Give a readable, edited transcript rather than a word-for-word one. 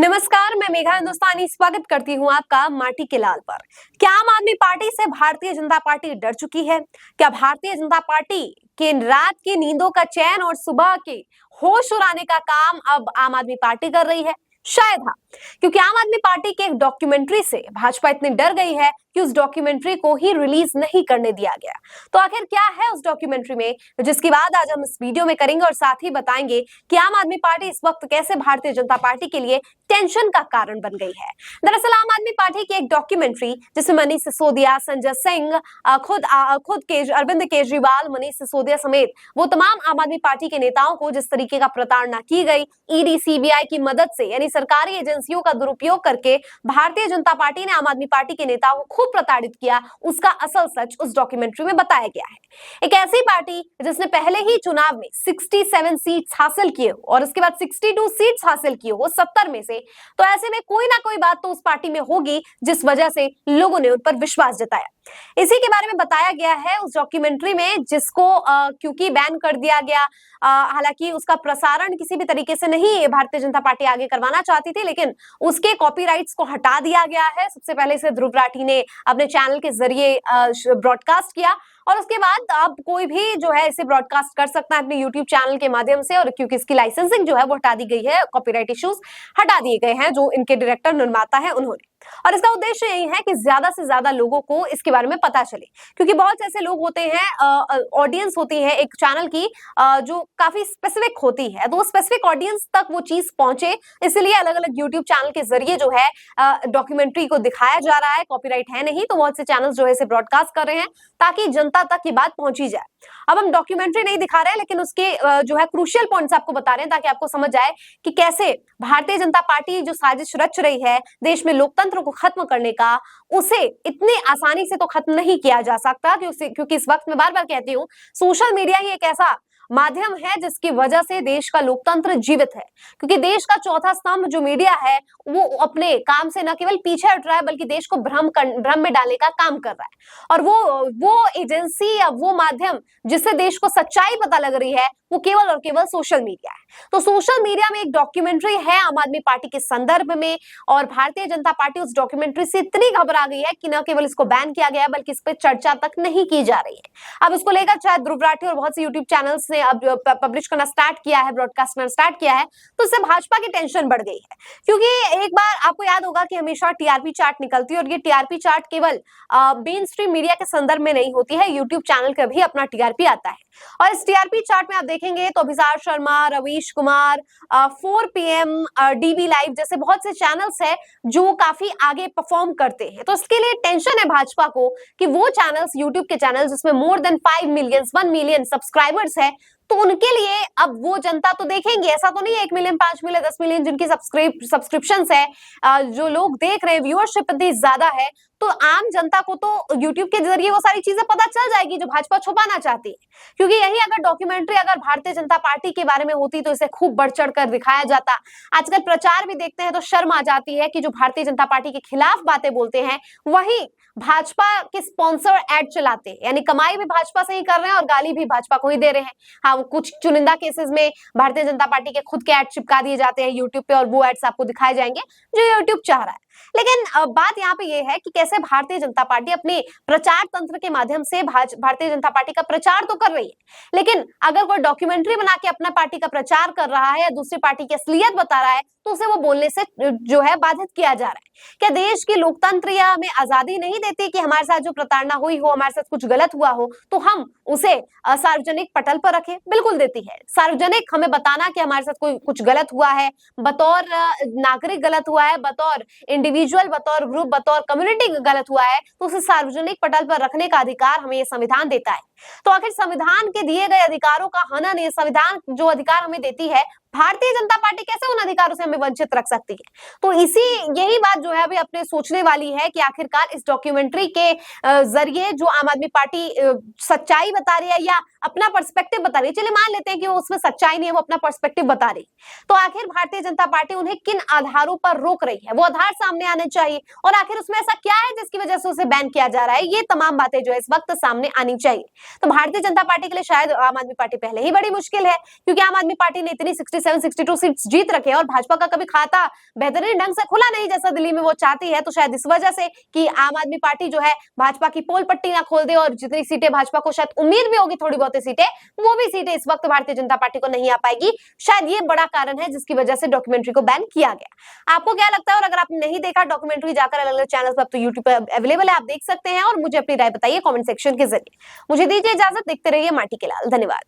नमस्कार, मैं मेघा हिंदुस्तानी स्वागत करती हूँ आपका माटी के लाल पर। क्या आम आदमी पार्टी से भारतीय जनता पार्टी डर चुकी है? क्या भारतीय जनता पार्टी के रात की नींदों का चैन और सुबह के होश उड़ाने का काम अब आम आदमी पार्टी कर रही है? शायद हाँ, क्योंकि आम आदमी पार्टी के एक डॉक्यूमेंट्री से भाजपा इतनी डर गई है कि उस डॉक्यूमेंट्री को ही रिलीज नहीं करने दिया गया। तो आखिर क्या है उस डॉक्यूमेंट्री में, जिसकी बात आज हम इस वीडियो में करेंगे और साथ ही बताएंगे कि आम आदमी पार्टी इस वक्त कैसे भारतीय जनता पार्टी के लिए टेंशन का कारण बन गई है। दरअसल आम आदमी पार्टी की एक डॉक्यूमेंट्री जिसमें मनीष सिसोदिया, संजय सिंह, खुद के अरविंद केजरीवाल, मनीष सिसोदिया समेत वो तमाम आम आदमी पार्टी के नेताओं को जिस तरीके का प्रताड़ना की गई, ईडी सीबीआई की मदद से यानी सरकारी एजेंसियों का दुरुपयोग करके भारतीय जनता पार्टी ने आम आदमी पार्टी के नेताओं को खूब प्रताड़ित किया, उसका असल सच उस डॉक्यूमेंट्री में बताया गया है। एक ऐसी पार्टी जिसने पहले ही चुनाव में 67 सीट्स हासिल किए हो और उसके बाद 62 सीट्स हासिल किए हो 70 में से, तो ऐसे में कोई ना कोई बात तो उस पार्टी में होगी जिस वजह से लोगों ने उन पर विश्वास जताया। इसी के बारे में बताया गया है उस डॉक्यूमेंट्री में, जिसको क्योंकि बैन कर दिया गया। हालांकि उसका प्रसारण किसी भी तरीके से नहीं भारतीय जनता पार्टी आगे करवाना चाहती थी, लेकिन उसके कॉपीराइट्स को हटा दिया गया है। सबसे पहले इसे ध्रुव राठी ने अपने चैनल के जरिए ब्रॉडकास्ट किया और उसके बाद अब कोई भी जो है इसे ब्रॉडकास्ट कर सकता है अपने यूट्यूब चैनल के माध्यम से, और क्योंकि इसकी लाइसेंसिंग जो है वो हटा दी गई है, कॉपीराइट इश्यूज हटा दिए गए हैं जो इनके डायरेक्टर निर्माता है उन्होंने। और इसका उद्देश्य यही है कि ज्यादा से ज्यादा लोगों को इसके बारे में पता चले, क्योंकि बहुत से ऐसे लोग होते हैं, ऑडियंस होती है एक चैनल की जो काफी स्पेसिफिक होती है, तो वो स्पेसिफिक ऑडियंस तक वो चीज पहुंचे, इसलिए अलग अलग यूट्यूब चैनल के जरिए जो है डॉक्यूमेंट्री को दिखाया जा रहा है। कॉपीराइट है नहीं तो बहुत से चैनल जो है इसे ब्रॉडकास्ट कर रहे हैं ताकि जनता तक ये बात पहुंची जाए। अब हम डॉक्यूमेंट्री नहीं दिखा रहे हैं, लेकिन उसके जो है क्रूशियल पॉइंट्स आपको बता रहे हैं ताकि आपको समझ आए कि कैसे भारतीय जनता पार्टी जो साजिश रच रही है देश में लोकतंत्र को खत्म करने का, उसे इतनी आसानी से तो खत्म नहीं किया जा सकता, क्योंकि इस वक्त मैं बार बार कहती हूँ सोशल मीडिया ही एक ऐसा माध्यम है जिसकी वजह से देश का लोकतंत्र जीवित है। क्योंकि देश का चौथा स्तंभ जो मीडिया है वो अपने काम से न केवल पीछे हट रहा है बल्कि देश को भ्रम में डालने का काम कर रहा है। और वो एजेंसी या वो माध्यम जिससे देश को सच्चाई पता लग रही है वो केवल और केवल सोशल मीडिया है। तो सोशल मीडिया में एक डॉक्यूमेंट्री है आम आदमी पार्टी के संदर्भ में, और भारतीय जनता पार्टी उस डॉक्यूमेंट्री से इतनी घबरा गई है कि न केवल इसको बैन किया गया बल्कि इस पर चर्चा तक नहीं की जा रही है। अब इसको लेकर चाहे ध्रुव राठी और बहुत से यूट्यूब चैनल्स ने अब पब्लिश करना स्टार्ट किया है, ब्रॉडकास्ट करना स्टार्ट किया है, तो इससे भाजपा की टेंशन बढ़ गई है। क्योंकि एक बार आपको याद होगा कि हमेशा टीआरपी चार्ट निकलती है, और ये टीआरपी चार्ट केवल मेन स्ट्रीम मीडिया के संदर्भ में नहीं होती है, यूट्यूब चैनल का भी अपना टीआरपी आता है। और इस टीआरपी चार्ट में आप देखेंगे तो Abhisar Sharma, Ravish Kumar, 4 PM, DV live जैसे बहुत से चैनल्स हैं जो काफी आगे परफॉर्म करते हैं। तो इसके लिए टेंशन है भाजपा को कि वो चैनल्स, यूट्यूब के चैनल जिसमें more than 5 million 1 million subscribers है, तो उनके लिए अब वो जनता तो देखेंगे, ऐसा तो नहीं है 1 मिलियन, 5 मिलियन, 10 मिलियन जिनकी सब्सक्रिप्शंस है, जो लोग देख रहे हैं, व्यूअरशिप इतनी ज्यादा है, तो आम जनता को तो यूट्यूब के जरिए वो सारी चीजें पता चल जाएगी जो भाजपा छुपाना चाहती है। क्योंकि यही अगर डॉक्यूमेंट्री अगर भारतीय जनता पार्टी के बारे में होती तो इसे खूब बढ़ चढ़ कर दिखाया जाता। आजकल प्रचार भी देखते हैं तो शर्म आ जाती है कि जो भारतीय जनता पार्टी के खिलाफ बातें बोलते हैं वही भाजपा के स्पॉन्सर एड चलाते हैं, यानी कमाई भी भाजपा से ही कर रहे हैं और गाली भी भाजपा को ही दे रहे हैं। हाँ, कुछ चुनिंदा केसेस में भारतीय जनता पार्टी के खुद के एड चिपका दिए जाते हैं यूट्यूब पे, और वो एड्स आपको दिखाए जाएंगे जो यूट्यूब चाह रहा है। लेकिन बात यहाँ पे ये है कि कैसे भारतीय जनता पार्टी अपने प्रचार तंत्र के माध्यम से भारतीय जनता पार्टी का प्रचार तो कर रही है, लेकिन अगर कोई डॉक्यूमेंट्री बना के अपना पार्टी का प्रचार कर रहा है या दूसरी पार्टी की असलियत बता रहा है तो उसे वो बोलने से जो है बाधित किया जा रहा है। क्या देश की लोकतंत्र या हमें आजादी नहीं देती कि हमारे साथ जो प्रताड़ना हुई हो, हमारे साथ कुछ गलत हुआ हो तो हम उसे सार्वजनिक पटल पर रखें? बिल्कुल देती है। सार्वजनिक हमें बताना कि हमारे साथ कोई कुछ गलत हुआ है, बतौर नागरिक गलत हुआ है, बतौर इंडिविजुअल, बतौर ग्रुप, बतौर कम्युनिटी गलत हुआ है, तो उसे सार्वजनिक पटल पर रखने का अधिकार हमें ये संविधान देता है। तो आखिर संविधान के दिए गए अधिकारों का हनन, ये संविधान जो अधिकार हमें देती है, भारतीय जनता पार्टी कैसे उन अधिकारों से हमें वंचित रख सकती है? तो यही बात जो है अभी अपने सोचने वाली है कि आखिरकार इस डॉक्यूमेंट्री के जरिए जो आम आदमी पार्टी सच्चाई बता रही है या अपना पर्सपेक्टिव बता रही है, चलिए मान लेते हैं कि वो उसमें सच्चाई नहीं है, वो अपना पर्सपेक्टिव बता रही, तो आखिर भारतीय जनता पार्टी उन्हें किन आधारों पर रोक रही है? वो आधार सामने आने चाहिए, और आखिर उसमें ऐसा क्या है जिसकी वजह से उसे बैन किया जा रहा है? ये तमाम बातें जो है इस वक्त सामने आनी चाहिए। तो भारतीय जनता पार्टी के लिए शायद आम आदमी पार्टी पहले ही बड़ी मुश्किल है, क्योंकि आम आदमी पार्टी ने इतनी 67 62 सीट्स जीत रखे हैं और भाजपा का कभी खाता बेहतरीन ढंग से खुला नहीं जैसा दिल्ली में वो चाहती है, तो शायद इस वजह से कि आम आदमी पार्टी जो है भाजपा की पोल पट्टी ना खोल दे और जितनी सीटें भाजपा को शायद उम्मीद भी होगी थोड़ी बहुत सीटें, वो भी सीटें इस वक्त भारतीय जनता पार्टी को नहीं आ पाएगी। शायद ये बड़ा कारण है जिसकी वजह से डॉक्यूमेंट्री को बैन किया गया। आपको क्या लगता है? और अगर आपने नहीं देखा डॉक्यूमेंट्री, जाकर अलग अलग चैनल पर, अब तो यूट्यूब पर अवेलेबल है, आप देख सकते हैं और मुझे अपनी राय बताइए कमेंट सेक्शन के जरिए। मुझे दीजिए इजाजत, देखते रहिए माटी के लाल। धन्यवाद।